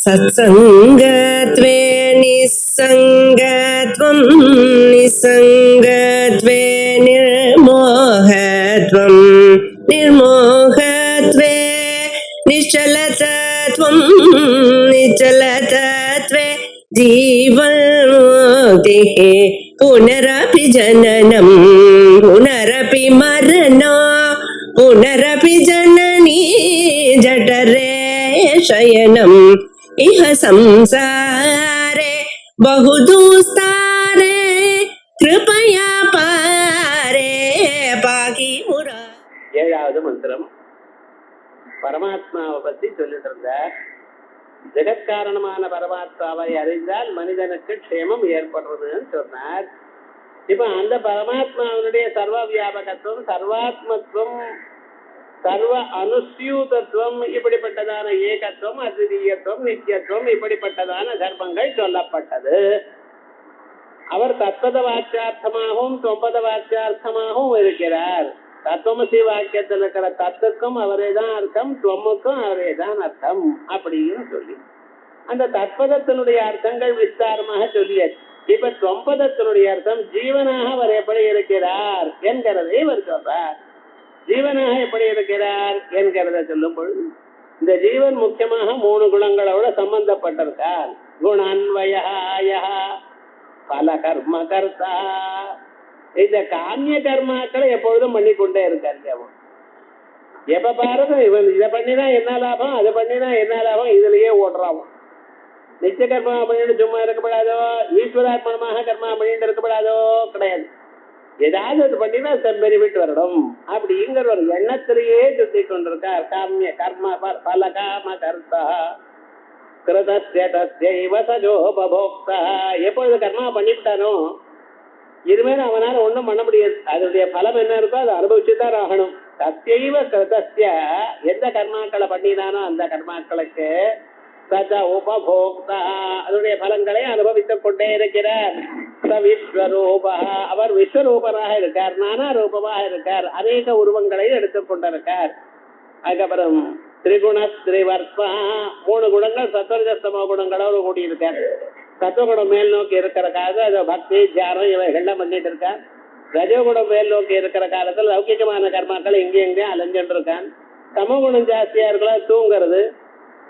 सत्सङ्गत्वे निस्सङ्गत्वं निस्सङ्गत्वे निर्मोहत्वं निर्मोहत्वे निश्चलतत्वं निश्चलतत्वे जीवन्मुक्तिः पुनरपि जननं पुनरपि मरणं पुनरपि जननी जठरे शयनम् इह संसारे बहुदुस्तारे कृपया पारे पाहि मुरा. ஏழாவது மந்திரம் பரமாத்மாவை பத்தி சொல்லிட்டு இருந்தார். ஜெகத்காரணமான பரமாத்மாவை அறிந்தால் மனிதனுக்கு க்ஷேமம் ஏற்படுறதுன்னு சொன்னார். இப்ப அந்த பரமாத்மாவுடைய சர்வ வியாபகத்துவம், சர்வாத்மத்துவம், சர்வ அனுஸ்யூதத்துவம், இப்படிப்பட்டதான ஏகத்துவம், அத்விதீயத்துவம், நித்தியத்துவம், இப்படிப்பட்டதான தர்மங்கள் சொல்லப்பட்டது. அவர் தத்பத வாக்கியார்த்தமாகவும் தொம்பத வாக்கியார்த்தமாகவும் இருக்கிறார். தத்துவமசி வாக்கியத்தில் இருக்கிற தத்துக்கும் அவரே தான் அர்த்தம், துவமுக்கும் அவரே தான் அர்த்தம் அப்படின்னு சொல்லி அந்த தத்பதத்தினுடைய அர்த்தங்கள் விஸ்தாரமாக சொல்லியாச்சு. இப்ப தொம்பதத்தினுடைய அர்த்தம் ஜீவனாக அவர் எப்படி இருக்கிறார் என்கிறதை அவர் சொல்றார். ஜீவனாக எப்படி இருக்கிறார் என்கிறத சொல்லும் பொழுது இந்த ஜீவன் முக்கியமாக 3 குணங்களோட சம்பந்தப்பட்டிருக்கார். குணான்வய பல கர்ம கர்த்தா. இந்த காமிய கர்மாக்களை எப்பொழுதும் பண்ணிக்கொண்டே இருக்காரு. அவன் எப்ப பாருங்க இவன் இதை பண்ணினா என்ன லாபம், அதை பண்ணினா என்ன லாபம், இதுலயே ஓடுறான். நிச்சய கர்மா பண்ணிட்டு சும்மா இருக்கப்படாதோ, ஈஸ்வராத்மனமாக கர்மா பண்ணிட்டு இருக்கப்படாதோ, கிடையாது. ஏதாவது அது பண்ணினா பெனிஃபிட் வரணும் அப்படிங்கிற ஒரு எண்ணத்திலேயே சுத்தி கொண்டிருக்கார். காமிய கர்ம பல காம கர்த்தா கிருதஸ்ய தஸ்யைவ சஜோபபோக்தா. எப்பொழுது கர்மா பண்ணிவிட்டானோ இனிமேல் அவனால ஒண்ணும் பண்ண முடியாது. அதனுடைய பலம் என்ன இருக்கோ அதை அனுபவிச்சுதான் ஆகணும். தஸ்யைவ கிருதஸ்ய, எந்த கர்மாக்களை பண்ணினானோ அந்த கர்மாக்களுக்கு சஜ உபபோக்தா, அதனுடைய பலங்களை அனுபவித்துக் கொண்டே இருக்கிறார். விஸ்வரூபா, அவர் விஸ்வரூபராக இருக்கார், நானா ரூபமாக இருக்கார், அநேக உருவங்களை எடுத்துக் கொண்டிருக்கார். அதுக்கப்புறம் திரிகுண திரிவர்ப்பா, 3 குணங்கள் சத்வரஜஸ்தமோ குணங்களோடு கூடியிருக்கார். சத்துவகுணம் மேல் நோக்கி இருக்கிற காலத்துல அது பக்தி தியானம் இவைகள்லாம் பண்ணிட்டு இருக்கான். ரஜோகுணம் மேல் நோக்கி இருக்கிற காலத்துல லௌகிகமான கர்மாக்கள் இங்கே எங்கே அலைஞ்சுட்டு இருக்கான். சமகுணம் ஜாஸ்தியா இருக்கலாம், தூங்குறது,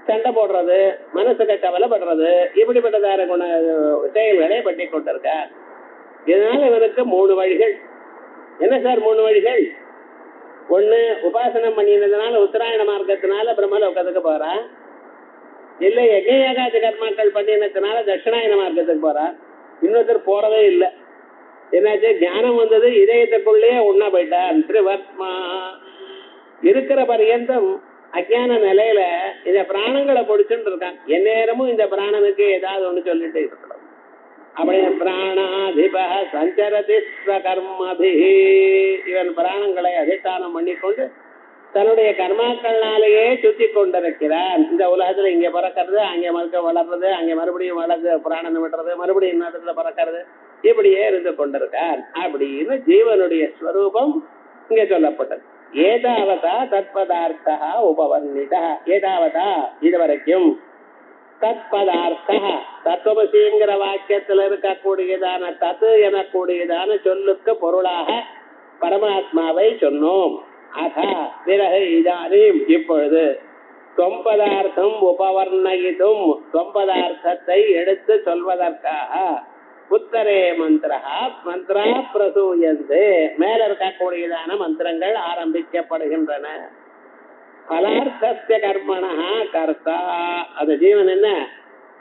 சண்டை போடுறது, மனசுக்கு கவலைப்படுறது, இப்படிப்பட்டதார குண செயல்களை பண்ணி கொண்டிருக்கார். இதனால இவனுக்கு 3 வழிகள். என்ன சார் 3 வழிகள்? ஒண்ணு, உபாசனம் பண்ணினதுனால உத்தராயண மார்க்கத்தினால பிரம்மலோகத்துக்கு போறான். இல்ல யஜ்ஞயாகாதி கர்மாக்கள் பண்ணினதுனால தட்சிணாயன மார்க்கத்துக்கு போறான். இன்னொருத்தர் போறதே இல்லை. என்னாச்சு? ஞானம் வந்தது, இதயத்துக்குள்ளேயே உண்ணா போயிட்டார். திரிவர்த்மா, இருக்கிற பரியந்தம் அஜான நிலையில இந்த பிராணங்களை பொடிச்சுட்டு இருக்கான். எந்நேரமும் இந்த பிராணனுக்கு ஏதாவது ஒண்ணு சொல்லிட்டு இருக்கணும். அப்படி பிராணாதிப சஞ்சரதி கர்மபி, இவன் பிராணங்களை அதிஷ்டானம் பண்ணிக்கொண்டு தன்னுடைய கர்மாக்கள்னாலேயே சுத்தி கொண்டிருக்கிறான். இந்த உலகத்துல இங்க பறக்கிறது, அங்கே மறுக்க வளர்றது, அங்கே மறுபடியும் வளர்ந்து பிராணனை விடுறது, மறுபடியும் இன்னத்துல பறக்கிறது, இப்படியே இருந்து கொண்டிருக்கான் அப்படின்னு ஜீவனுடைய ஸ்வரூபம் இங்க சொல்லப்பட்டது. ஏதாவதா தத்பதார்த்தா உபவர்ணிதா. ஏதாவதா இதுவரைக்கும் தத்பதார்த்தா, தத்துவமசிங்கிற வாக்கியத்தில் இருக்கக்கூடியதான தத்து எனக்கூடியதான சொல்லுக்கு பொருளாக பரமாத்மாவை சொன்னோம். அதா பிறகு இதானீம் இப்பொழுது தொம்பதார்த்தம் உபவர்ணயிதும், தொம்பதார்த்தத்தை எடுத்து சொல்வதற்காக உத்தரே மந்திரா மந்திரா பிரசூயந்து, மேல இருக்கக்கூடியதான மந்திரங்கள் ஆரம்பிக்கப்படுகின்றன. பலார்த்தஸ்ய கர்மணா கர்த்தா, அந்த ஜீவன் என்ன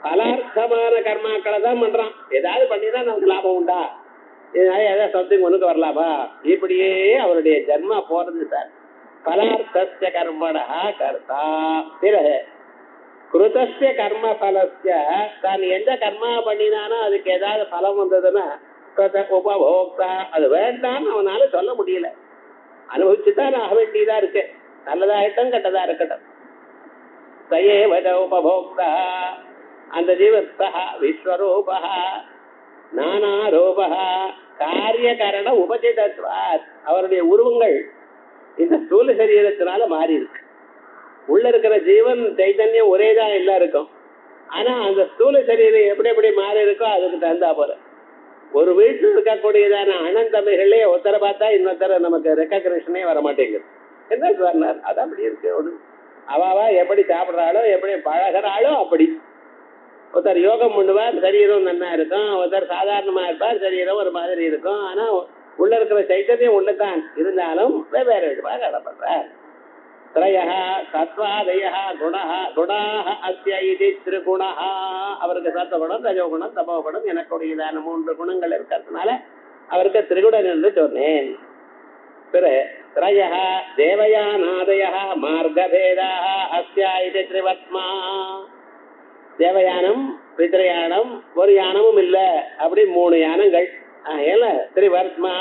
பலார்த்தமான கர்மாக்களை தான் பண்றான். ஏதாவது பண்ணிதான் நமக்கு லாபம் உண்டா, இதனால ஏதாவது சம்திங் ஒண்ணுக்கு வரலாமா, இப்படியே அவருடைய ஜன்மா போறது சார். பலார்த்தஸ்ய கர்மணா கர்த்தா. பிறகு கிருதஸ்ய கர்ம பலஸ்ய, தான் எந்த கர்மா பண்ணினானோ அதுக்கு ஏதாவது பலம் வந்ததுன்னா உபபோக்தா, அது வேண்டான்னு அவனால சொல்ல முடியல, அனுபவிச்சுதான் ஆக வேண்டியதா இருக்கு. நல்லதா இருக்கட்டும் கெட்டதா இருக்கட்டும். சயேவ உபபோக்தா, அந்த ஜீவஸ்தா விஸ்வரூபா நானா ரூபா காரியகரண உபசிதத்வாத், அவருடைய உருவங்கள் இந்த ஸ்தூல சரீரத்தினால மாறி இருக்கு. உள்ள இருக்கிற ஜீவன் சைதன்யம் ஒரேதான் எல்லாம் இருக்கும். ஆனா அந்த ஸ்தூல சரீரம் எப்படி எப்படி மாறி இருக்கோ அதுக்கு தகுந்தா போல. ஒரு வீட்டில் இருக்கக்கூடியதான அண்ணன் தம்பிகளே ஒருத்தரை பார்த்தா இன்னொருத்தர நமக்கு ரெக்கக்னேஷனே வர மாட்டேங்குது. என்ன சொன்னார்? அது அப்படி இருக்கு. அவாவா எப்படி சாப்பிட்றாளோ எப்படி பழகிறாளோ அப்படி. ஒருத்தர் யோகம் பண்ணுவார், சரீரம் நன்னா இருக்கும். ஒருத்தர் சாதாரணமா இருப்பார், சரீரம் ஒரு மாதிரி இருக்கும். ஆனா உள்ள இருக்கிற சைத்தன்யம் உள்ளதான் இருந்தாலும் வெவ்வேறு விதமாக நடப்படுறார். திரயः சத்வாதயः குணः குணாः அஸ்ய இதி த்ரிகுணः. அவருக்கு சத்வகுணம், ரஜோகுணம், தமோகுணம் எனக்குடையதான 3 குணங்கள் இருக்கிறதுனால அவருக்கு திரிகுணன் என்று சொன்னேன். பிறகு திரயः தேவயானாதயः மார்கபேதாः அஸ்ய இதி த்ரிவத்மா. தேவயானம், பித்ரயானம், ஒரு யானமும் இல்ல, அப்படி 3 யானங்கள். திரிவர்த்மா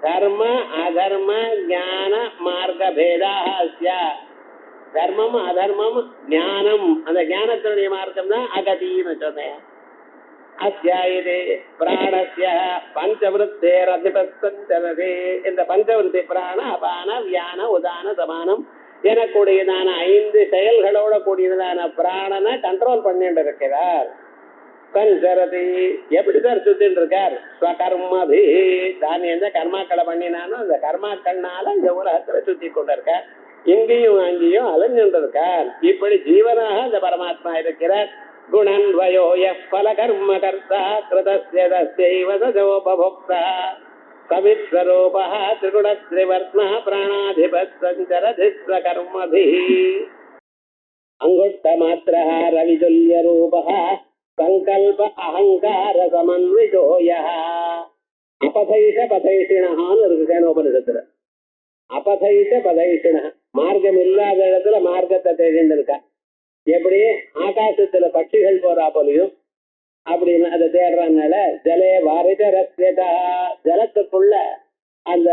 தர்ம அதர்ம ஞான மார்க்க பேதாஸ்ய. தர்மம் அதர்மம் ஞானம், அந்த ஞானத்தினுடைய மார்க்கம் தான் அகதின்னு சொன்னேன். அஸ்யாயிதே பிராணஸ்ய பஞ்சவிருத்தேர் அதிபஸ்தே. இந்த பஞ்சவிருத்தி பிராண அபான வியான உதான சமானம் எனக்கூடியதான 5 செயல்களோட கூடியதான பிராணனை கண்ட்ரோல் பண்ணிட்டு இருக்கிறார். சஞ்சரதி, எப்படி சார் சுத்தின்னு இருக்கார்? ஸ்வகர்மபி, தான் எந்த கர்மாக்களை பண்ணினானோ அந்த கர்மாக்கள்னால இந்த உலகத்துல சுத்தி கொண்டு இருக்கார். இங்கேயும் அங்கேயும் அலைஞ்சுட்டு இருக்கார். இப்படி ஜீவனாக இந்த பரமாத்மா இருக்கிறார். குணன்வயோய பல கர்ம கர்த்தா கிருதஸ்ய தஸ்யைவ சஜோபபோக்தா சவிஸ்வரூபா திரிகுணத்ரிவர்த்மா பிராணாதிபத் சஞ்சரதி ஸ்வகர்மபி. அங்குஷ்ட மாத்ரா ரவிதுல்ய ரூபா சங்கல்ப அகங்கார சமன்விதோய. அபதைஷ பதைஷிணான்னு இருக்கு சேனோபனிஷத்துல. அபதைஷ பதைஷிண, மார்க்கம் இல்லாத இடத்துல மார்க்கத்தை தேடிட்டு இருக்கா. எப்படி ஆகாசத்துல பட்சிகள் போறா போலையும் அப்படின்னு அதை தேடுறதுனால ஜலே வாரித ரஸ்யதா, ஜலத்துக்குள்ள அந்த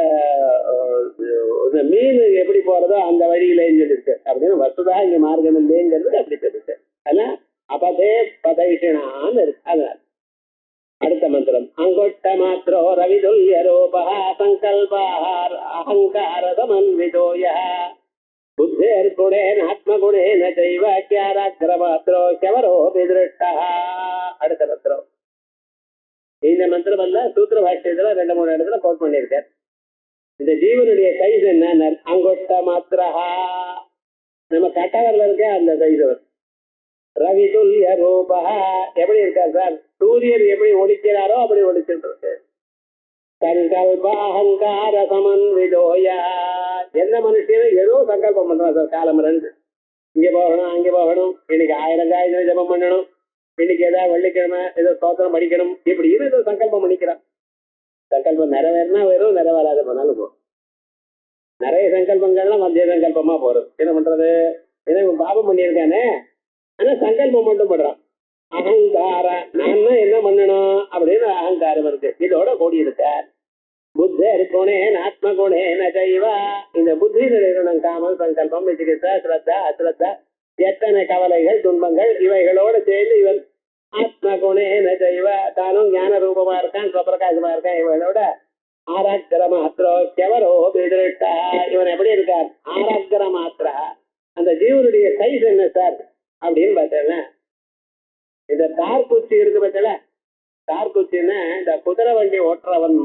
மீன் எப்படி போறதோ அந்த வழியில இருக்கு அப்படின்னு வசுதா இங்க மார்க்கம் இல்லைங்கிறது அப்படி சொல்லிட்டு. ஆனா அபதே பதைஷிணான்னு இருக்கு. அதனால அடுத்த மந்திரம் அங்கொட்ட மாத்திரோ ரவிதுல்ய ரூபா சங்கல்பார் அகங்கார சமன்விதோய புத்தேர் குணேன ஆத்மகுணேன செய்வ கியாராக்கிர மாத்திரோ கவரோபி திருஷ்டா. அடுத்த மந்திரம். இந்த மந்திரம் எல்லாம் சூத்திர பாஷ்யத்துல 2-3 இடத்துல கோட் பண்ணியிருக்கார். இந்த ஜீவனுடைய சைஸ் என்ன? அங்கொட்ட மாத்திரா, நம்ம கட்டவரில் இருக்க அந்த சைஸ். ரவிதுல்ய ரூபா, எப்படி இருக்கார் சார்? சூரியன் எப்படி ஒழிக்கிறாரோ அப்படி ஒழிச்சுட்டு இருக்கு. சங்கல்ப அகங்கார சமன்விதோய, எந்த மனுஷனும் ஏதோ சங்கல்பம் பண்றான் சார். காலம் 2 இங்க போகணும் அங்கே போகணும், இன்னைக்கு 1000 காயத்ரி ஜபம் பண்ணணும், இன்னைக்கு ஏதாவது வெள்ளிக்கிழமை ஏதோ ஸ்தோத்திரம் படிக்கணும், இப்படி ஏதோ சங்கல்பம் பண்ணிக்கிறான். சங்கல்பம் நிறைவேறினா வெறும், நிறைவேறாத போனாலும் போகும். நிறைய சங்கல்பங்கள்லாம் மத்திய சங்கல்பமா போறது. என்ன பண்றது? ஏன்னா பாபம் பண்ணியிருக்கானே, ஆனா சங்கல்பம் மட்டும் பண்றான். அகங்கார, நான் என்ன பண்ணணும் அப்படின்னு அகங்காரம் இருக்கு. இதோட கூடி இருக்கார். புத்தர் குணேன ஆத்ம குணேன செய்வா, இந்த புத்தி நிலையிடம் காமல் சங்கல்பம் விசிகிச்சா ஸ்ரத்தா அஸ்ரத்தா எத்தனை கவலைகள் துன்பங்கள் இவைகளோட சேர்ந்து இவன் ஆத்ம குணேன செய்வா, தானும் ஞான ரூபமா இருக்கான், சுவப்பிரகாசமா இருக்கான். இவளோட ஆராக்கிர மாத்திரோ கெவரோ பிதிருட்டா, இவன் எப்படி இருக்கார்? ஆராக்கிர மாத்திரா. அந்த ஜீவனுடைய சைஸ் என்ன சார் அப்படின்னு பார்த்தேன்னா, இந்த தார்குச்சி இருக்கு பட்சல, தார்குச்சின்னா இந்த குதிரை வண்டி ஓட்டுறவன்,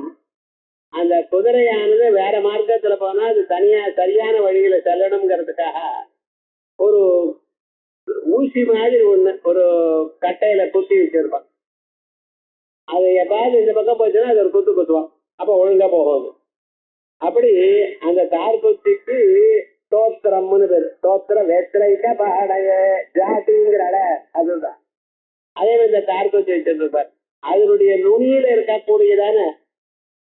அந்த குதிரையானது வேற மார்க்கத்துல போனா அது தனியா சரியான வழியில செல்லணுங்கிறதுக்காக ஒரு ஊசி மாதிரி ஒண்ணு ஒரு கட்டையில குத்தி வச்சிருப்பான். அது எப்பாவது இந்த பக்கம் போச்சுன்னா அது ஒரு குத்து குத்துவான், அப்ப ஒழுங்கா போகும். அப்படி அந்த தார்குச்சிக்கு தோத்திரம்னு பேரு. தோத்திர வேத்திரைக்க பாடைய ஜாதிங்கிறால அதுதான். அதே மாதிரி இந்த தார்குச்சி வச்சிருப்பார். அதனுடைய நுனியில இருக்கக்கூடியதான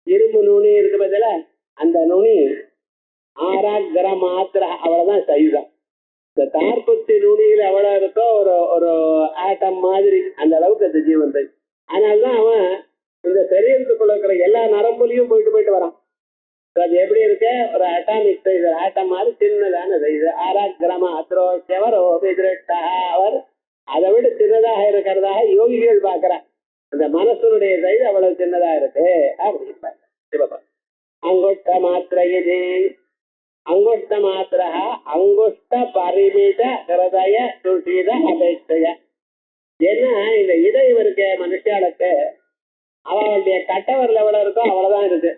இரும்பு நுனி இருக்கு பதில, அந்த நுனி ஆராக்கிர மாத்திர, அவ்வளவுதான் சைஸா. இந்த தார்குச்சி நுனியில எவ்வளவு இருக்கோ ஒரு ஒரு ஆட்டம் மாதிரி அந்த அளவுக்கு அந்த ஜீவன் சைஸ். அதனாலதான் அவன் இந்த சரீரத்துக்குள்ள இருக்கிற எல்லா நரம்புலையும் போயிட்டு போயிட்டு வரான். அது எப்படி இருக்க? ஒரு அட்டாமிக் சைஸ், ஆட்டம் மாதிரி சின்னதான சைஸ். ஆராக்கிர மாத்திரோ செவரோ பிதிருட்டா, அவர் அதை விட சின்னதாக இருக்கிறதாக யோகிகள் பாக்குறான். அந்த மனசனுடைய சைஸ் அவ்வளவு சின்னதா இருக்கு அப்படின்னு. அங்குஷ்ட மாத்திர இது அங்குஷ்ட மாத்திர அங்குஷ்ட பரிமித ஹிருதய சுஷித அபேட்சய. அவளுடைய கட்டவரில் எவ்வளவு இருக்கோ அவ்வளவுதான் இருக்கு.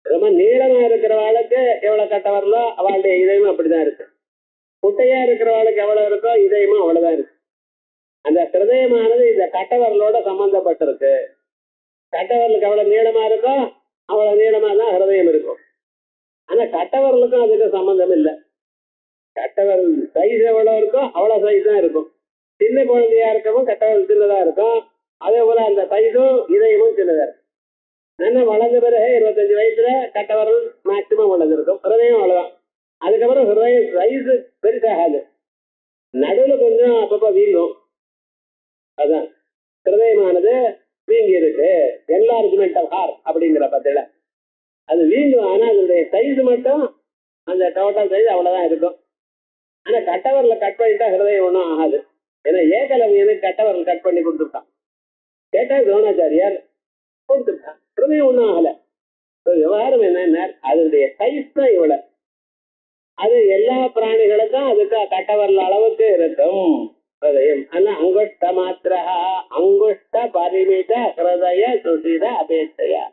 ரொம்ப நீளமா இருக்கிறவாளுக்கு எவ்வளவு கட்டவரலோ அவளுடைய இதயமும் அப்படிதான் இருக்கு. குட்டையா இருக்கிறவாளுக்கு எவ்வளவு இருக்கோ இதயமும் அவ்வளவுதான் இருக்கு. அந்த ஹிருதயமானது இந்த கட்டவரலோட சம்பந்தப்பட்டிருக்கு. கட்டவரலுக்கு எவ்வளவு நீளமா இருக்கோ அவ்வளவு நீளமா தான் ஹிருதயம் இருக்கும். ஆனா கட்டவரலுக்கும் அதுக்கு சம்பந்தம் இல்லை. கட்டவரல் சைஸ் எவ்வளவு இருக்கோ அவ்வளவு சைஸ் தான் இருக்கும். சின்ன குழந்தையா இருக்கவும் கட்டவரல் சின்னதா இருக்கும். அதே போல அந்த சைஸும் இதயமும் சின்னதா இருக்கும். நல்லா வளர்ந்த பிறகு 25 வயசுல கட்டவரல் மேக்சிமம் உள்ளது இருக்கும். ஹிருதயம் அவ்வளவுதான். அதுக்கப்புறம் ஹிருதயம் சைஸ் பெருசாகாது. நடுவில் கொஞ்சம் அப்பப்போ வீங்கும். அதான் ஹிருதயமானது வீங்கி இருக்கு. என்லார்ஜ்மெண்ட் ஆஃப் ஹார்ட் அப்படிங்கிற பத்தில அது வீங்கும். ஆனா அதனுடைய சைஸ் மட்டும் அந்த டோட்டல் சைஸ் அவ்வளவுதான் இருக்கும். ஆனா கட்டவரில் கட் பண்ணிட்டா ஹிருதயம் ஒன்றும் ஆகாது. ஏன்னா ஏகலவியனுக்கு கட்டவரில் கட் பண்ணி கொடுத்துருக்கான். கேட்டா துரோணாச்சாரியார் கொடுத்துருக்கான். ஹிருதயம் ஒன்றும் ஆகல. விவகாரம் என்ன, அதனுடைய சைஸ் தான் இவ்வளவு. அது எல்லா பிராணிகளுக்கும் அதுக்கு கட்டவரல் அளவுக்கு இருக்கும் ஹிருதயம். ஆனா அங்குஷ்ட மாத்திர அங்குஷ்ட பரிமித ஹிருதய சுசித அபேட்சையா.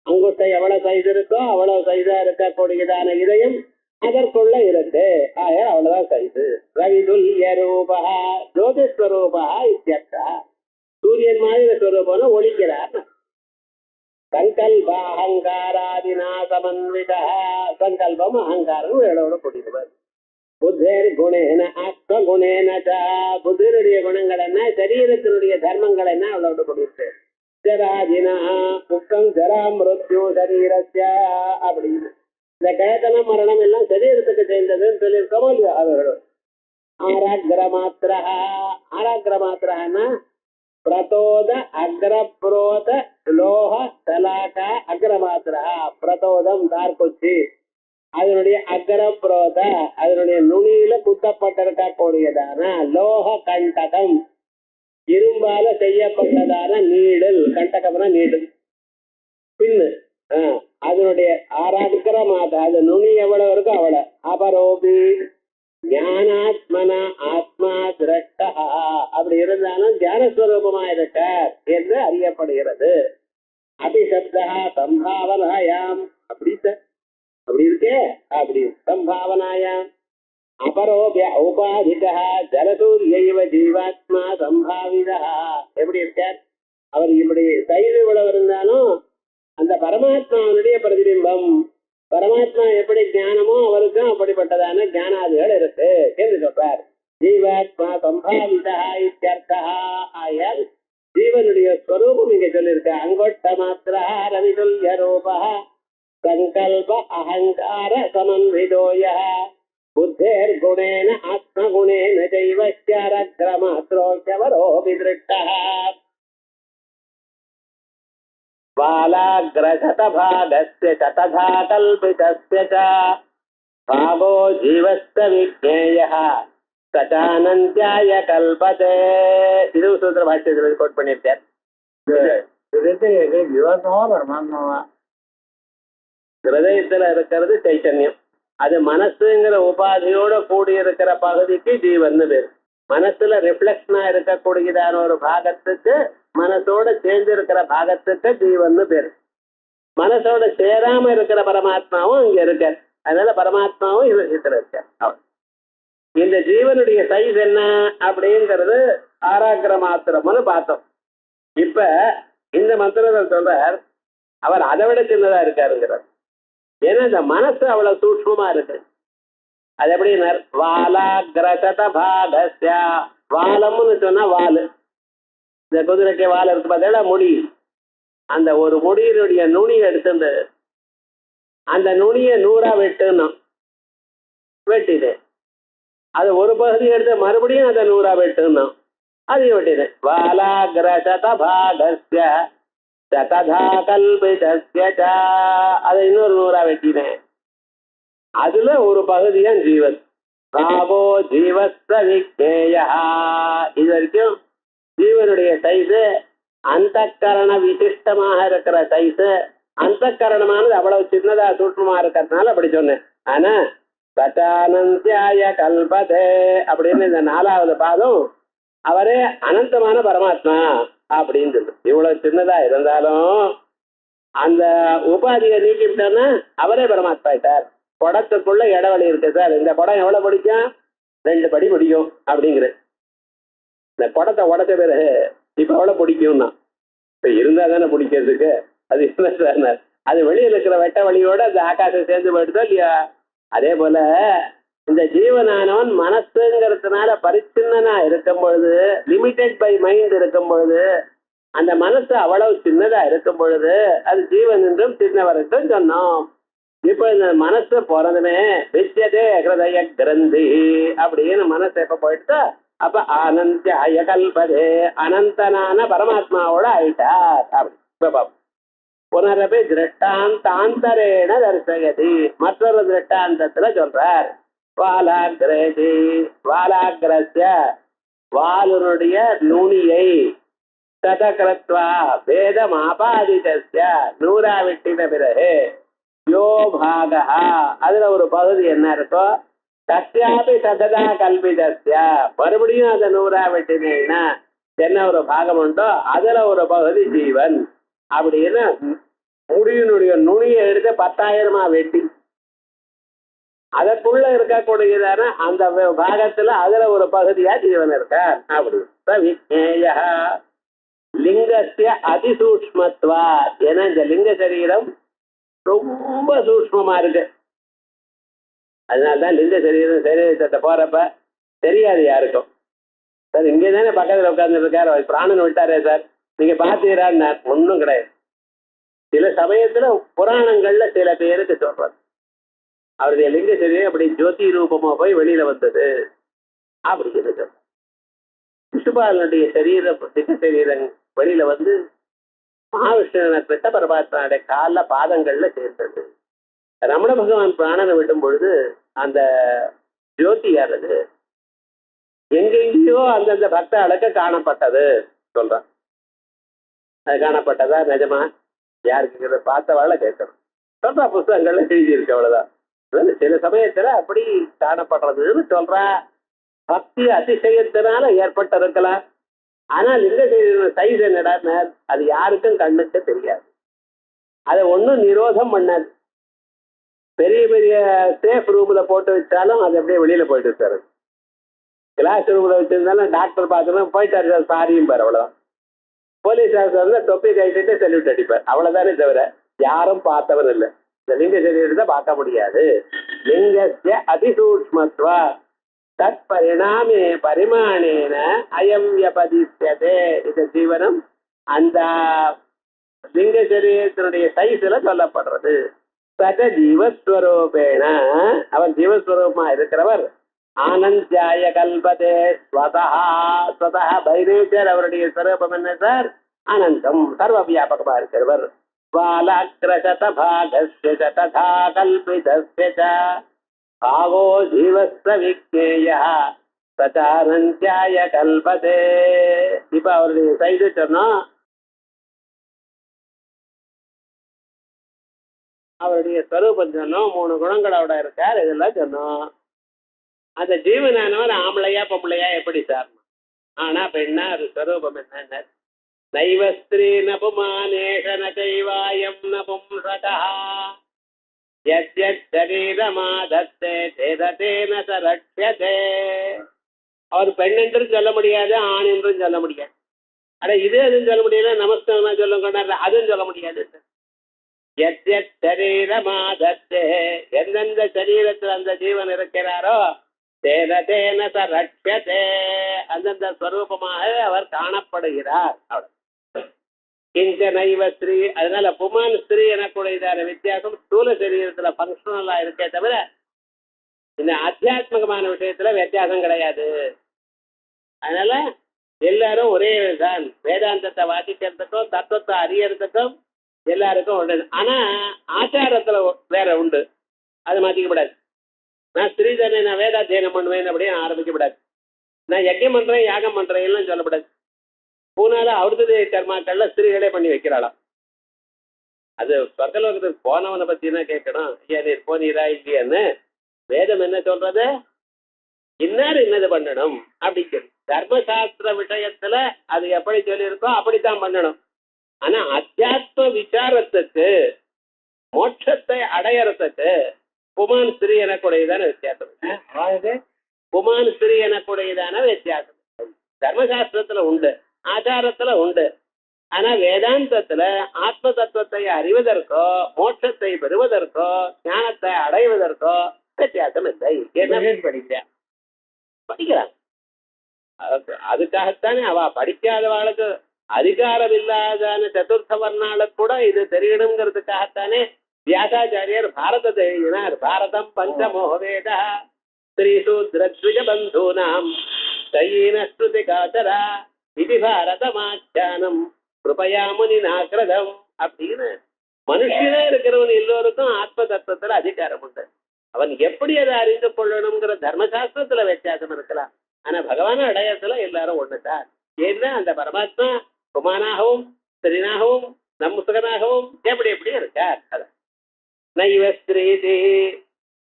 அங்குஷ்டம் எவ்வளவு சைஸ் இருக்கோ அவ்வளவு சைஸா இருக்கக்கூடியதான இதயம் அதற்குள்ள இருக்கு. அவ்வளவுதான் சைஸ். ரவிதுல்ய ரூபா ஜோதிஸ்வரூபா இத்தியர்த்தா. சூரியன் மாதிரி ஸ்வரூபம்னு ஒழிக்கிறார். சங்கல்ப அகங்காராதினா சமன்வித. சங்கல்பம் அகங்காரம் வேளோட கூட்டிடுவார். புத்தர் குணேன ஆத்ம குணேன புத்தருடைய குணங்கள் என்ன, சரீரத்தினுடைய தர்மங்கள் என்ன அவளோட கூட்டிட்டு. ஜராதினா முக்கம் ஜரா மிருத்யு சரீரஸ்ய அப்படின்னு இந்த கயத்தனம் மரணம் எல்லாம் சரீரத்துக்கு சேர்ந்ததுன்னு சொல்லியிருக்கோமோ இல்லையா அவர்களோட. ஆராக்ர மாத்திரா. ஆராக்ர மாத்திரன்னா பிரதோத அக்ரப்ரோத லோக தலாட்டா அக்ரமாத்திரா. பிரதோதம் தார்குச்சி, அதனுடைய அக்ரப்ரோத அதனுடைய நுனியில குத்தப்பட்டிருக்கக்கூடியதான லோக கண்டகம் இரும்பால செய்யப்பட்டதான நீடல். கண்டகம்னா நீடல் பின்னு. அதனுடைய ஆராக்கிற மாத அது நுனி எவ்வளவு இருக்கோ அவ்வளவு. அபரோபி ஞானாத்மனா ஆத்மா திரஷ்டா. அப்படி இருந்தாலும் தியானஸ்வரூபமா இருக்கார் என்று அறியப்படுகிறது. அபிசப்தா சம்பாவனாயாம். அப்படி இருக்கே அப்படி சம்பாவனாயாம். அபரோபிய உபாதிகா ஜலசூரியைவ ஜீவாத்மா சம்பாவிதா. எப்படி இருக்கார் அவர்? இப்படி சைது இவ்வளவு இருந்தாலும் அந்த பரமாத்மாவனுடைய பிரதிபிம்பம். பரமாத்மா எப்படி ஞானமோ அவருக்கும் அப்படிப்பட்டதான ஞானாதிகள் இருக்கு என்று சொல்றார். ஜீவாத்மா சம்பாவிதா இத்தியர்த்தா. ஆயால் ஜீவனுடைய ஸ்வரூபம் இங்க சொல்லியிருக்க. அங்கொட்ட மாத்திரா ரவிதுல்ய ரூபா சங்கல்ப அகங்கார சமன்விதோய புத்தேர் குணேன ஆத்ம குணேன ஜைவச்சாரக்ர மாத்ரோச்சவரோ விதிருஷ்டா. बालाग्रशतभागस्य तथा कल्पितस्य च भागो जीवस्य विज्ञेयः सचानन्त्याय कल्पते. இது சூத்திர பாஷ்யத்தில் கோட் பண்ணியிருக்கார். ஜீவாத்மாவா பரமாத்மாவா? ஹிருதயத்துல இருக்கிறது சைத்தன்யம். அது மனசுங்கிற உபாதியோட கூடியிருக்கிற பகுதிக்கு ஜீவன் பேர். மனசுல ரிஃப்ளெக்ஷனா இருக்கக்கூடியதான ஒரு பாகத்துக்கு, மனசோட சேர்ந்து இருக்கிற பாகத்துக்கு ஜீவன் பேரு. மனசோட சேராம இருக்கிற பரமாத்மாவும் இங்க இருக்க. அதனால பரமாத்மாவும் இதுல இருக்க. இந்த ஜீவனுடைய சைஸ் என்ன அப்படிங்கிறது ஆராக்கிற மாத்திரம்னு பார்த்தோம். இப்ப இந்த மந்திரத்தில் சொல்றார் அவர் அதை விட சின்னதா இருக்காருங்கிறார். ஏன்னா இந்த மனசு அவ்வளவு சூட்சமா இருக்கு. அது எப்படி? வாலாகிரசத பாகஸ்ய. வாலம்னு சொன்னா வாலு. இந்த குதிரைக்கு வால் இருக்கு பார்த்தா முடி. அந்த ஒரு முடியினுடைய நுனியை எடுத்து அந்த நுனியை 100 வெட்டுணும். வெட்டிது அது ஒரு பகுதி எடுத்து மறுபடியும் அதை 100 வெட்டுணும். அதையும் வெட்டிது. வாலாகிரசத பாகஸ்ய ததா கல்பிதஸ்ய ச. அதை இன்னொரு 100 வெட்டினேன். அதுல ஒரு பகுதியான் ஜீவன். பாகோ ஜீவஸ்த விக்னேயா. இது வரைக்கும் ஜீவனுடைய சைஸு அந்த கரண விசிஷ்டமாக இருக்கிற சைஸு. அந்த கரணமானது அவ்வளவு சின்னதா சூட்சமா இருக்கிறதுனால அப்படி சொன்னேன். ஆனா சச்சானந்தியாய கல்பதே அப்படின்னு இந்த 4வது பாதம் அவரே அனந்தமான பரமாத்மா அப்படின்னு சொல்லு. இவ்வளவு சின்னதா இருந்தாலும் அந்த உபாதியை நீக்கிவிட்டோன்னா அவரே பரமாத்மா ஆயிட்டார். குடத்துக்குள்ள இடவெளி இருக்கு சார். இந்த குடம் எவ்வளவு பிடிக்கும்? 2 படி பிடிக்கும் அப்படிங்கிற. இந்த குடத்தை உடச்ச பிறகு இப்ப எவ்வளவு பிடிக்கும்னா இப்ப இருந்தா தானே பிடிக்கிறதுக்கு. அது இல்லை, அது வெளியில் இருக்கிற வெட்ட வழியோட அந்த ஆகாசம் சேர்ந்து போயிடுதோ இல்லையா? அதே போல இந்த ஜீவனானவன் மனசுங்கிறதுனால பரிச்சின்னனா இருக்கும் பொழுது, லிமிட்டெட் பை மைண்ட் இருக்கும் பொழுது, அந்த மனசு அவ்வளவு சின்னதா இருக்கும் பொழுது அது ஜீவன் என்றும் சின்னவருக்கும் சொன்னோம். இப்ப இந்த மனசு போறதுமே வித்தியதே ஹிருதய கிரந்தி அப்படின்னு மனசு எப்ப போயிடுதோ அப்ப ஆனந்தியாய கல்பதே, அனந்தனான பரமாத்மாவோட ஆயிட்டார். அப்படி இப்ப புனரபி திருஷ்டாந்தாந்தரேண தரிசயதி, மற்றொரு திருஷ்டாந்தத்துல சொல்றார். வாலாகிரேதி, வாலாகிரஸ்ய வாலுனுடைய நுனியை சதகிருத்வா வேதம் ஆபாதிதஸ்ய நூறா வெட்டின பிறகு யோ பாகா அதுல ஒரு பகுதி என்ன இருக்கோ தஸ்யாபி சததா கல்பிதஸ்ய மறுபடியும் அதை நூறா வெட்டினீங்கன்னா என்ன ஒரு பாகம் உண்டோ அதுல ஒரு பகுதி ஜீவன் அப்படின்னு முடியினுடைய நுனியை எடுத்து 10,000 வெட்டி அதற்குள்ள இருக்கக்கூடியதான அந்த பாகத்துல அதுல ஒரு பகுதியா ஜீவன் இருக்கார். அப்படி விஜ்ஞேய லிங்கஸ்ய அதிசூக்ஷ்மத்வா, ஏன்னா இந்த லிங்க சரீரம் ரொம்ப சூக்ஷ்மமா இருக்கு. அதனால்தான் லிங்க சரீரத்தை போறப்ப தெரியாது யாருக்கும். சார் இங்கே தானே பக்கத்துல உட்கார்ந்து இருக்காரு, பிராணன் விட்டாரே சார் நீங்க பாத்தீரான்னு ஒன்றும் கிடையாது. சில சமயத்துல புராணங்கள்ல சில பேருக்கு சொல்றது அவருடைய லிங்க சரீரம் அப்படி ஜோதி ரூபமா போய் வெளியில வந்தது அப்படின்னு சொல்ற. விஷ்ணுபாலனுடைய லிங்க சரீரம் வெளியில வந்து மகாவிஷ்ணு பெற்ற பரமாத்மாவுடைய கால பாதங்கள்ல சேர்ந்தது. ரமண பகவான் பிராணனை விடும் பொழுது அந்த ஜோதியானது எங்கெங்கயோ அந்தந்த பக்தர்களுக்கு காணப்பட்டது சொல்றான். அது காணப்பட்டதா நிஜமா யாருக்கு பார்த்தவாழ கேட்கணும் சொல்றா, புத்தகங்கள்ல எழுதி இருக்கு அவ்வளவுதான். சில சமயத்துல அப்படி காணப்படுறதுன்னு சொல்றா. பக்தி அதிசயத்தினால ஏற்பட்டு இருக்கலாம். ஆனா லிங்க சைஸ் என்னடா அது யாருக்கும் கண்ணுக்கு தெரியாது. அதை ஒன்னும் நிரோதம் பண்ணாது. பெரிய பெரிய சேஃப் ரூம்ல போட்டு வச்சாலும் அது அப்படியே வெளியில போயிட்டு சார். கிளாஸ் ரூம்ல வச்சிருந்தாலும் டாக்டர் பார்க்கணும் போயிட்டாரு சார் சாரியும் பாரு அவ்வளவுதான். போலீஸ் ஆஃபீஸர் தொப்பி கைட்டு செல்யூட் அடிப்பார் அவ்வளவுதானே தவிர யாரும் பார்த்தவர் இல்லை. இந்த லிங்க சரீரத்தை பார்க்க முடியாது. லிங்கஸ்ய அதிசூக்ஷ்மத்வா தத் பரிணாமே பரிமாணேன அயம் வியபதிஷ்யதே. இந்த ஜீவனம் அந்த லிங்க சரீரத்தினுடைய சைஸ்ல சொல்லப்படுறது. சத ஜீவஸ்வரூபேன அவன் ஜீவஸ்வரூபமா இருக்கிறவர். ஆனந்தியாய கல்பதே ஸ்வதா ஸ்வதா பை நேச்சர் அவருடைய ஸ்வரூபம் என்ன சார்? அனந்தம் சர்வ வியாபகமா இருக்கிறவர். வாலாக்ரசத பாகஸ்ய ததா கல்பிதஸ்ய ச பாகோ ஜீவஸ்ய விக்ஞேயः சதானந்தியாய கல்பதே. இப்ப அவருடைய சைடு சொன்னோம், அவருடைய ஸ்வரூபம் சொன்னோம், 3 குணங்களோட இருக்கார், இதெல்லாம் சொன்னோம். அந்த ஜீவனானவர் ஆம்பளையா பொம்பளையா எப்படி சார்? ஆனா பெண்ணா அது ஸ்வரூபம் என்ன? நைவஸ்திரீ நபுமானேஷ நைவாயம் நபும்சகா யத்யத் சரீரமாதத்தே சேததேன சரக்ஷ்யதே. அவர் பெண் என்றும் சொல்ல முடியாது, ஆண் என்றும் சொல்ல முடியாது. அட இது அதுன்னு சொல்ல முடியாது, நமஸ்காரம் சொல்லுங்க அதுவும் சொல்ல முடியாது. யத்யத் சரீரமாதத்தே எந்தெந்த சரீரத்தில் அந்த ஜீவன் இருக்கிறாரோ தேன சரக்ஷ்யதே அந்தந்த ஸ்வரூபமாக அவர் காணப்படுகிறார். கிஞ்ச நைவ ஸ்ரீ. அதனால புமான் ஸ்திரீ எனக்கூடியதான வித்தியாசம் ஸ்தூல சரீரத்துல பங்கஷனலா இருக்கே தவிர இந்த ஆத்தியாத்மிகமான விஷயத்துல வித்தியாசம் கிடையாது. அதனால எல்லாரும் ஒரே தான். வேதாந்தத்தை வாசிக்கிறதுக்கும் தத்துவத்தை அறியறதுக்கும் எல்லாருக்கும் உண்டு. ஆனா ஆச்சாரத்துல வேற உண்டு, அது மாத்திக்கப்படாது. நான் ஸ்ரீதரனை நான் வேதாத்தியனம் பண்ணுவேன் அப்படின்னு ஆரம்பிக்கப்படாது. நான் யஜ்யம் பண்றேன் யாகம் பண்றேன் எல்லாம் சொல்லப்படாது. பூனால அவருடைய கர்மாக்கள்ல ஸ்திரீகளே பண்ணி வைக்கிறாளாம். அது சொர்க்கலோகத்துக்கு போனவனை பத்தினா கேட்கணும். ஐயா நீர் போனீரா இல்லையான்னு வேதம் என்ன சொல்றது? இன்னாரு இன்னது பண்ணணும் அப்படின்னு சொல்லி தர்மசாஸ்திர விஷயத்துல அது எப்படி சொல்லியிருக்கோ அப்படித்தான் பண்ணணும். ஆனா அத்தியாத்ம விசாரத்துக்கு மோட்சத்தை அடையறதுக்கு புமான் ஸ்ரீ எனக்குடையதான வித்தியாசம். புமான் ஸ்ரீ எனக்குடையதான வித்தியாசம் தர்மசாஸ்திரத்துல உண்டு, ஆச்சாரத்துல உண்டு. ஆனா வேதாந்தத்துல ஆத்ம தத்துவத்தை அறிவதற்கோ மோட்சத்தை பெறுவதற்கோ ஞானத்தை அடைவதற்கோ வித்தியாசம் இல்லை. என்ன படிக்கிறான். அதுக்காகத்தானே அவ படிக்காதவாளுக்கு அதிகாரம் இல்லாதான சதுர்த்த வர்ணாளுக்கு கூட இது தெரியணுங்கிறதுக்காகத்தானே வியாசாச்சாரியர் பாரதத்தை எழுதினார். பாரதம் பஞ்சமோ வேத ஸ்ரீசூத்ரத்விஜ பந்தூனாம் சயீன ஸ்ருதி காச்சரா இது பாரதமாச்சானம் கிருபயா முனிநாகிருதம் அப்படின்னு மனுஷனா இருக்கிறவன் எல்லோருக்கும் ஆத்ம தத்துவத்துல அதிகாரம் உண்டு. அவன் எப்படி அதை அறிந்து கொள்ளணுங்கிற தர்மசாஸ்திரத்துல வித்தியாசம் இருக்கலாம். ஆனா பகவான அடையத்துல எல்லாரும் ஒண்ணுதான். ஏன்னா அந்த பரமாத்மா குமானாகவும் ஸ்ரீனாகவும் நம்சுகனாகவும் எப்படி எப்படி இருக்கார். நைவ ஸ்ரீதி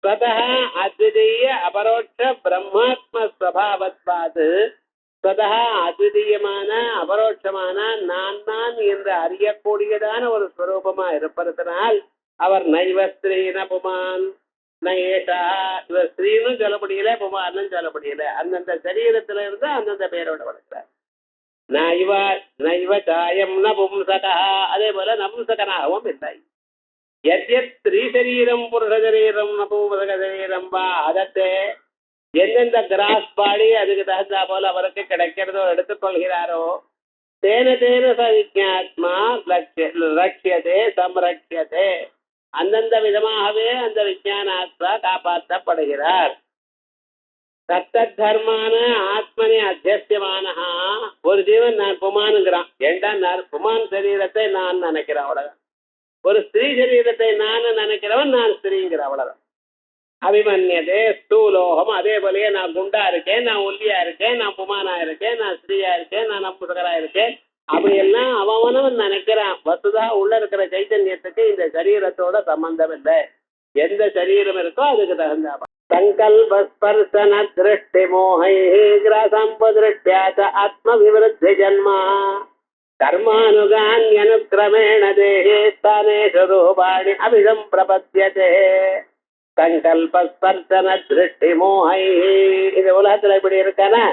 ஸ்வதஹ அத்விதீய அபரோட்ச பிரம்மாத்ம ஸ்வபாவத்வாத் ஸ்வதஹ அத்விதீயமான அபரோட்சமான நான் என்று அறியக்கூடியதான ஒரு ஸ்வரூபமா இருப்பதனால் அவர் நைவ ஸ்ரீன புமான் நயேஷா. இவர் ஸ்ரீனும் சொல்ல முடியல, புமான்னு சொல்ல முடியல. அந்தந்த சரீரத்துல இருந்து அந்தந்த பேரோட வளர்க்கிறார். நைவ சாயம் ந பும்சகா, அதே போல நபும்சகனாகவும் இல்லை. எத்யத் ஸ்ரீ சரீரம் புருஷ சரீரம் நபும்சக சரீரம் வா அதத்தே எந்தெந்த கிராஸ் பாடி அதுக்கு தகுந்தா போல அவருக்கு கிடைக்கிறதோ எடுத்துக்கொள்கிறாரோ தேன தேன சவிஜாத்மா லட்சியதே சம்ரட்சியதே, அந்தந்த விதமாகவே அந்த விஞ்ஞானாத்மா காப்பாற்றப்படுகிறார். தத்தத் தர்மான ஆத்மனே அத்தியஸ்யமான ஒரு ஜீவன் நான் புமானுங்கிறான். ஏண்டா நான் புமான் சரீரத்தை நான் நினைக்கிறேன், அவ்வளவுதான். ஒரு ஸ்திரீ சரீரத்தை நான் நினைக்கிறவன் நான் ஸ்திரீங்கிற, அவ்வளவுதான். அபிமன்யதே ஸ்தூலோகம், அதே போலயே நான் குண்டா இருக்கேன், நான் ஒல்லியா இருக்கேன், நான் புமானா இருக்கேன், நான் ஸ்திரீயா இருக்கேன், நான் நம்புதகரா இருக்கேன், அப்படி எல்லாம் அவனவன் நினைக்கிறான். வசுதா உள்ள இருக்கிற சைத்தன்யத்துக்கு இந்த சரீரத்தோட சம்பந்தம் இல்லை. எந்த சரீரம் இருக்கோ அதுக்கு தகுந்த சங்கல்ப ஸ்பர்சன திருஷ்டி மோகை கிரசம்பதிருஷ்டியாச்ச ஆத்ம விவருத்தி ஜன்மா கர்மானுகான்யனுக்ரமேண தேஹே ஸ்தானேஷு ரூபாணி அபிதம் பிரபத்யதே. சங்கல்ப ஸ்பர்சன திருஷ்டி மோகை, இந்த உலகத்துல இப்படி இருக்கானா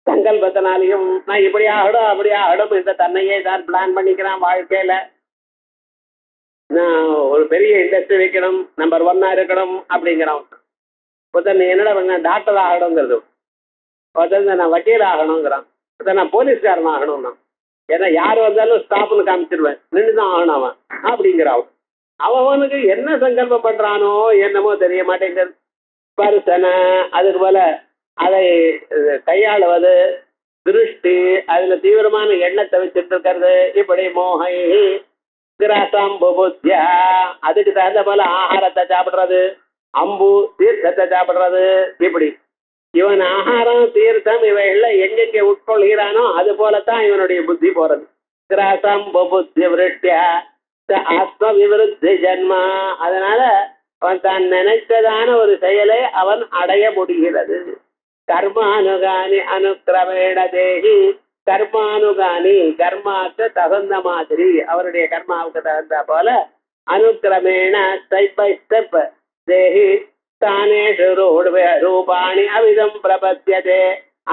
சங்கல்பத்தினாலையும் நான் இப்படி ஆகணும் அப்படி ஆகணும் இந்த தன்னையே தான் பிளான் பண்ணிக்கிறான். வாழ்க்கையில நான் ஒரு பெரிய இண்டஸ்ட்ரி வைக்கணும், நம்பர் 1 இருக்கணும் அப்படிங்கிறான். ஒருத்தன் என்னடா பண்ண டாக்டர் ஆகணுங்கிறது, ஒருத்தன் நான் வக்கீல் ஆகணுங்கிறான், ஒருத்தன் நான் போலீஸ்காரன் ஆகணும்னா. ஏன்னா யார் வந்தாலும் ஸ்டாப்னு காமிச்சிருவேன், நின்றுதான் ஆகணும் அவன் அப்படிங்கிறான். அவனுக்கு என்ன சங்கல்பம் பண்றானோ என்னமோ தெரிய மாட்டேங்குது. பர்சன அதுக்கு போல அதை கையாளுவது, திருஷ்டி அதுல தீவிரமான எண்ணத்தை வச்சுட்டு இருக்கிறது, இப்படி மோகை கிராசம்புத்தியா அதுக்கு தகுந்த போல ஆகாரத்தை சாப்பிடுறது, அம்பு தீர்த்தத்தை சாப்பிடுறது. இப்படி இவன் ஆகாரம் தீர்த்தம் இவைகள்ல எங்கெங்க உட்கொள்கிறானோ அது போலத்தான் இவனுடைய புத்தி போறது. கிராசம்புத்தி விருஷ்டியா ஆத்ம விவருத்தி ஜன்மா, அதனால அவன் தான் நினைத்ததான ஒரு செயலை அவன் அடைய முடிகிறது. கர்மானுகானி அனுக்கிரமேண தேகி, கர்மானுகானி கர்மாக்கு தகுந்த மாதிரி அவருடைய கர்மாவுக்கு தகுந்த போல அனுக்கிரமேண ஸ்டெப் பை ஸ்டெப் தேகி தானேஷு ரூபாணி அவிதம் பிரபத்தியதே,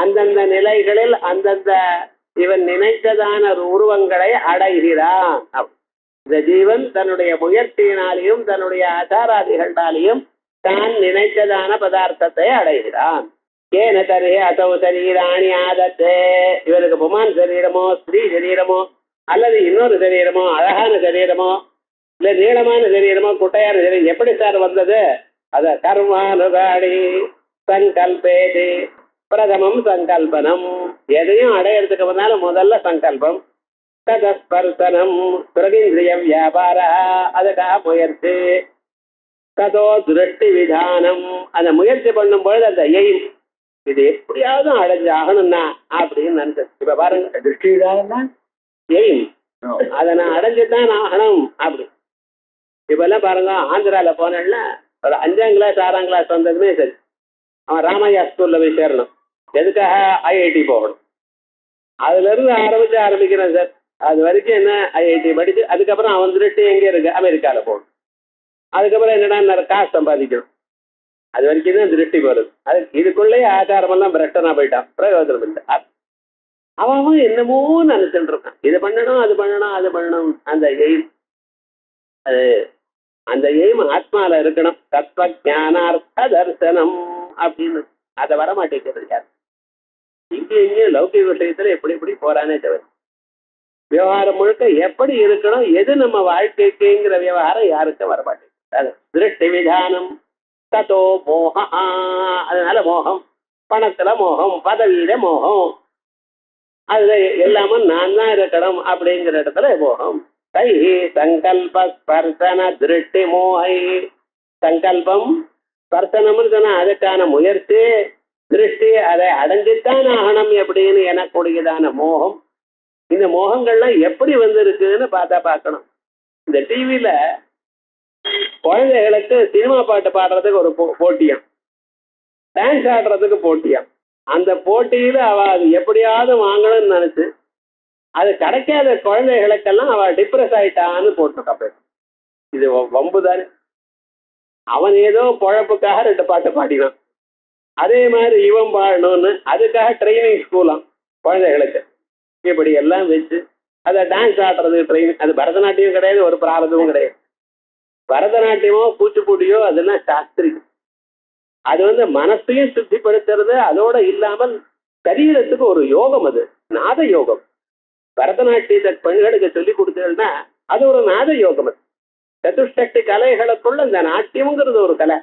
அந்தந்த நிலைகளில் அந்தந்த இவன் நினைத்ததான உருவங்களை அடைகிறான். இந்த ஜீவன் தன்னுடைய முயற்சியினாலேயும் தன்னுடைய ஆச்சாராதிகளாலேயும் தான் நினைத்ததான பதார்த்தத்தை அடைகிறான். ஏன தரே அசௌ சரீராணி ஆதத்தே, இவருக்கு புமான் சரீரமோ ஸ்ரீ சரீரமோ அல்லது இன்னொரு சரீரமோ அழகான சரீரமோ இல்ல நீளமான சரீரமோ குட்டையான சரீரம் எப்படி சார் வந்தது? அத கர்மானுகாடி சங்கல்பேதி பிரதமம் சங்கல்பனம், எதையும் அடையறதுக்கு முன்னால முதல்ல சங்கல்பம், ததஸ்பர்சனம் பிரகிந்திரிய வியாபார அதுக்காக முயற்சி, ததோ திருஷ்டி விதானம் அந்த முயற்சி பண்ணும் பொழுது அந்த எய்ம் இது எப்படியாவது அடைஞ்சு ஆகணும்னா அப்படின்னு நினைச்சது. இப்ப பாருங்க திருஷ்டி விதானம் எய்ம், அதை நான் அடைஞ்சுதான் ஆகணும் அப்படி. இப்ப எல்லாம் பாருங்க ஆந்திரால போனேன்னா ஒரு 5ஆம் கிளாஸ் 6ஆம் கிளாஸ் வந்ததுமே சரி அவன் ராமையா ஸ்கூல்ல போய் சேரணும். எதுக்காக ஐஐடி போகணும். அதுல இருந்து ஆரம்பிக்கிறேன் சார். அது வரைக்கும் என்ன ஐஐடி படிச்சு அதுக்கப்புறம் அவன் திருஷ்டி எங்கே இருக்கு, அமெரிக்கால போகணும். அதுக்கப்புறம் என்னடா காசு சம்பாதிக்கணும். அது வரைக்கும் தான் திருஷ்டி வருது. அது இதுக்குள்ளேயே ஆச்சாரமெல்லாம் பிரஷ்டனா போயிட்டான், பிரயோஜனம் இல்லை. அவன் என்னமோ நினைச்சுட்டு இருக்கான், இது பண்ணணும் அது பண்ணணும் அது பண்ணணும். அந்த எய்ம் அது அந்த எய்ம் ஆத்மால இருக்கணும். தத்துவ ஞானார்த்த தரிசனம் அப்படின்னு அதை வரமாட்டேங்கிறது யார். இங்கேயும் லௌகிக விஷயத்துல எப்படி எப்படி போறானே தவிர விவகாரம் முழுக்க எப்படி இருக்கணும், எது நம்ம வாழ்க்கைக்குங்கிற விவகாரம் யாருக்கும் வரமாட்டேங்குது. திருஷ்டி விதானம் ததோ மோகா. அதனால மோகம், பணத்துல மோகம், பதவியில மோகம், அதுல எல்லாமும் நான் தான் இருக்கணும் அப்படிங்கிற இடத்துல மோகம். தை சங்கல்ப ஸ்பர்சன திருஷ்டி மோகை. சங்கல்பம் ஸ்பர்சனம்னு சொன்னா அதுக்கான முயற்சி, திருஷ்டி அதை அடைஞ்சுத்தான் ஆகணும் எப்படின்னு எனக்கூடியதான மோகம். இந்த மோகங்கள்லாம் எப்படி வந்திருக்குன்னு பார்க்கணும். இந்த டிவியில குழந்தைகளுக்கு சினிமா பாட்டு பாடுறதுக்கு ஒரு போட்டியாம், டான்ஸ் ஆடுறதுக்கு போட்டியாம். அந்த போட்டியில அவ அது எப்படியாவது வாங்கணும்னு நினைச்சு அது கிடைக்காத குழந்தைகளுக்கெல்லாம் அவ டிப்ரெஸ் ஆயிட்டான்னு போட்டிருக்கா. இது வம்புதானே. அவன் ஏதோ பொழப்புக்காக 2 பாட்டு பாடினான், அதே மாதிரி இவன் பாடணும்னு அதுக்காக ட்ரைனிங் ஸ்கூலாம் குழந்தைகளுக்கு இப்படி எல்லாம் வச்சு அதை டான்ஸ் ஆடுறது ட்ரைனிங். அது பரதநாட்டியம் கிடையாது, ஒரு பிராரதமும் கிடையாது. பரதநாட்டியமோ கூச்சிப்புடியோ அதெல்லாம் சாஸ்திரி. அது மனசையும் சுத்திப்படுத்துறது, அதோட இல்லாமல் சரீரத்துக்கு ஒரு யோகம், அது நாத யோகம். பரதநாட்டியத்தை பெண்களுக்கு சொல்லி கொடுத்ததுன்னா அது ஒரு நாத யோகம். அது சதுஷ்டி கலைகளுக்குள்ள இந்த நாட்டியம்ங்கிறது ஒரு கலை.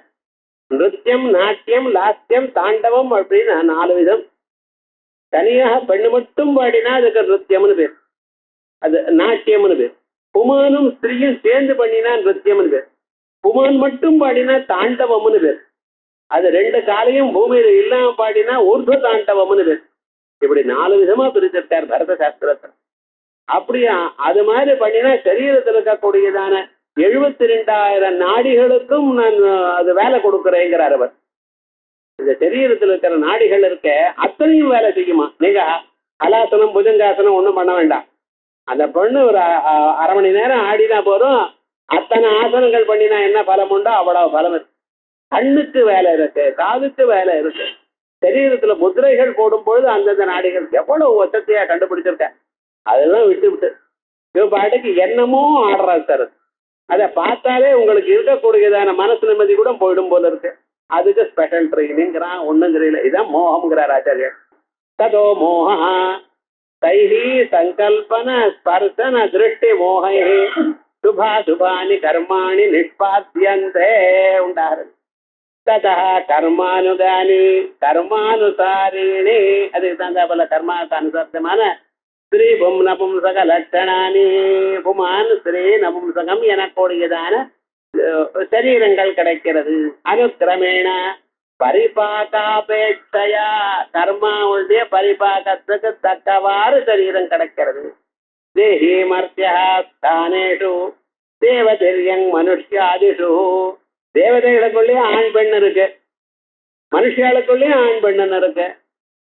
நிருத்தியம், நாட்டியம், லாஸ்யம், தாண்டவம் அப்படின்னு 4 விதம். தனியாக பெண்ணு மட்டும் பாடினா அதுக்கு நிருத்தியம்னு பேர், அது நாட்டியம்னு பேர். புமானும் ஸ்திரீயும் சேர்ந்து பண்ணினா நிருத்தியம்னு பேர். புமான் மட்டும் பாடினா தாண்டவம்னு பேர். அது 2 காலையும் பூமியில இல்லாம பாடினா ஊர்துவ தாண்டவம்னு பேர். இப்படி 4 விதமா பிரிச்சிருக்கார் பரத சாஸ்திரத்தை. அப்படியா அது மாதிரி பண்ணினா சரீரத்தில் இருக்கக்கூடியதான 72,000 நாடிகளுக்கும் நான் அது வேலை கொடுக்குறேங்கிறார் அவர். இந்த சரீரத்தில் இருக்கிற நாடிகள் இருக்க அத்தனையும் வேலை செய்யுமா. நீங்க ஹலாசனம் புஜங்காசனம் ஒன்றும் பண்ண வேண்டாம். அந்த பொண்ணு ஒரு 1/2 மணி நேரம் ஆடினா போதும், அத்தனை ஆசனங்கள் பண்ணினா என்ன பலம் உண்டோ அவ்வளவு பலம் இருக்கு. கண்ணுக்கு வேலை இருக்கு, காதுக்கு வேலை இருக்கு. சரீரத்துல முதிரைகள் போடும் பொழுது அந்தந்த நாடிகள் எவ்வளவு வசதியா கண்டுபிடிச்சிருக்க. அதெல்லாம் விட்டு இவ பாட்டுக்கு என்னமோ ஆடுறா சார். அதை பார்த்தாலே உங்களுக்கு இருக்கக்கூடியதான மனசு நிம்மதி கூட போயிடும் போல இருக்கு. அதுக்கு ஸ்பெஷல் ட்ரைனிங்கிறான், ஒண்ணும் தெரியல. இதான் மோகம்ங்கிறார் ஆச்சாரியர். ததோ மோகா தைஹி சங்கல்பன ஸ்பர்சன திருஷ்டி மோகை சுபா சுபானி கர்மாணி நிஷ்பாத்தியந்தே உண்டாரு. ததா கர்மானுகானி கர்மானுசாரிணி. அதுக்கு தந்தா போல கர்மாவுக்கு அனுசரித்தமான ஸ்ரீ பும் நபும்சக லட்சணானி. புமான் ஸ்ரீ நபும்சகம் எனக்கூடியதான சரீரங்கள் கிடைக்கிறது. அனுக்கிரமேண பரிபாகாபேட்சையா கர்மாவுடைய பரிபாகத்துக்கு தக்கவாறு சரீரம் கிடைக்கிறது. தேஹி மர்த்தியா ஸ்தானேஷு தேவதிர்யங் மனுஷ்யாதிஷு. தேவதைகளுக்குள்ளேயும் ஆண் பெண் இருக்கு, மனுஷியாளுக்குள்ளேயும் ஆண் பெண்ணு இருக்கு.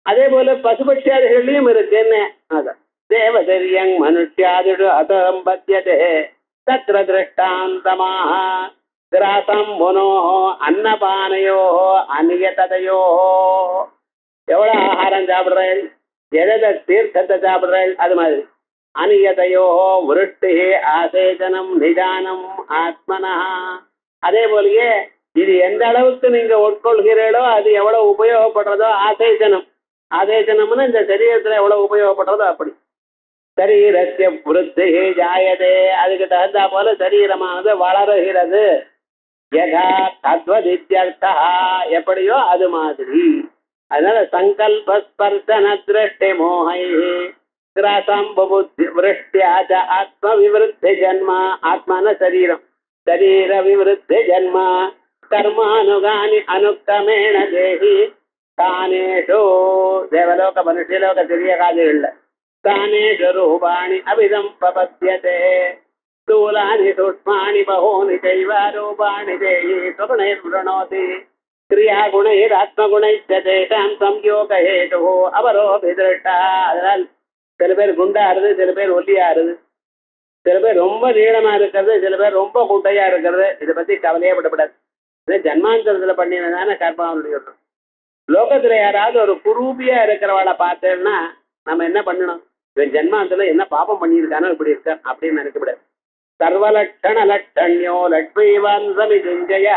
அதே போல பசுபட்சியாதிகள்லயும் இருக்கு. என்ன அதான் தேவதிர்யங் மனுஷ்யாதிஷு அதம்பத்தியதே தத்ர திருஷ்டாந்தமாக கிராசம் புனோ அன்னபானையோ அநியதையோ. எவ்வளவு ஆகாரம் சாப்பிடுறேன், எதை தீர்த்தத்தை சாப்பிடுறேன், அது மாதிரி அநியதையோ விருஷ்டி ஆசேதனம் நிதானம் ஆத்மனா. அதே போலயே இது எந்த அளவுக்கு நீங்க உட்கொள்கிறீர்களோ அது எவ்வளவு உபயோகப்படுறதோ ஆசேதனம். ஆசேதனம்னு இந்த சரீரத்துல எவ்வளவு உபயோகப்படுறதோ அப்படி. சரீரஸ்ய விருத்தி ஜாயதே. அதுக்கு தகுந்தா போல சரீரமானது வளருகிறது. யதா தத்வதித்யர்த்தா, எப்படியோ அது மாதிரி. அதனால சங்கல்ப ஸ்பர்சன திருஷ்டி மோகை கிராசம்புத்தி விருஷ்டியாச்ச ஆத்ம விவருத்தி ஜன்மா. ஆத்மான சரீரம், சரீர விவருத்தி ஜன்மா. கர்மானுகானி அனுக்கிரமேண தேஹி தானேஷு. தேவலோக மனுஷலோக சிறிய காதுகள்ல தானேஷு ரூபாணி அபிதம் பபத்யதே. स्थूलानि सूक्ष्माणि बहूनि चैव रूपाणि देहि स्वप्ने स्मृणोति. கிரியா குணைர் ஆத்மகுணைச்சேஷாம் சம்யோக ஹேது அவரோபிதிருஷ்டா. அதனால் சில பேர் குண்டாருது, சில பேர் ஒல்லியாருது, சில பேர் ரொம்ப நீளமா இருக்கிறது, சில பேர் ரொம்ப குட்டையா இருக்கிறது. இதை பத்தி கவலையே படப்படாது. இது ஜன்மாந்தரத்துல பண்ணினதான கர்மாவுடைய ஒன்று. லோகத்துல யாராவது ஒரு குரூபியா இருக்கிறவளை பார்த்தேன்னா நம்ம என்ன பண்ணணும்? இவன் ஜன்மாந்தத்துல என்ன பாபம் பண்ணியிருக்கானோ இப்படி இருக்க அப்படின்னு நினைக்கப்படாது. சர்வலட்சண லட்சண்யோ லட்சுமிவான் சமிஜய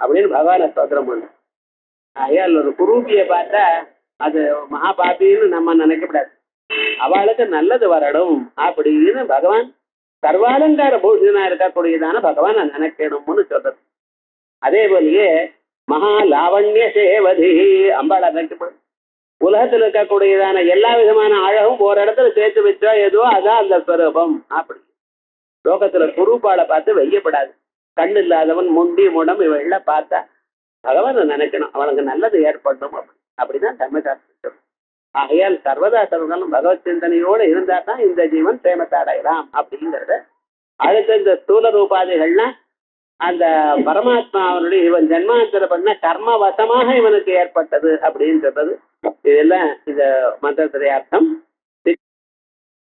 அப்படின்னு பகவான ஸ்தோத்திரம் பண்ணு. ஆகையால் ஒரு குரூபியை பார்த்தா அது மகாபாபின்னு நம்ம நினைக்கப்படாது. அவளுக்கு நல்லது வரணும் அப்படின்னு பகவான் சர்வாலங்கார பூஷணா இருக்கக்கூடியதான பகவான் நினைக்கணும்னு சொல்றது. அதே போலயே மகா லாவண்ய சேவதி அம்பாளை நினைக்கப்படும். உலகத்தில் இருக்கக்கூடியதான எல்லா விதமான அழகும் ஒரு இடத்துல சேர்த்து வச்சா எதுவோ அதான் அந்த ஸ்வரூபம். அப்படி லோகத்துல குரூபாளை பார்த்து வெய்யப்படாது. கண்ணு இல்லாதவன் முண்டி முடம் இவெள்ள பார்த்தா பகவானை நினைக்கணும், அவனுக்கு நல்லது ஏற்படணும். அப்படிதான் தர்மசாஸ்திரம். ஆகையால் சர்வதா சர்வகாலம் பகவத் சிந்தனையோடு இருந்தா தான் இந்த ஜீவன் சேமத்தை அடையலாம் அப்படிங்கிறத. அடுத்த இந்த ஸ்தூல ரூபாதிகள்னா அந்த பரமாத்மா அவனுடைய இவன் ஜன்மாந்தர பண்ண கர்ம வசமாக இவனுக்கு ஏற்பட்டது அப்படின்னு சொல்றது. இதெல்லாம் இந்த மந்திரத்துடைய அர்த்தம்.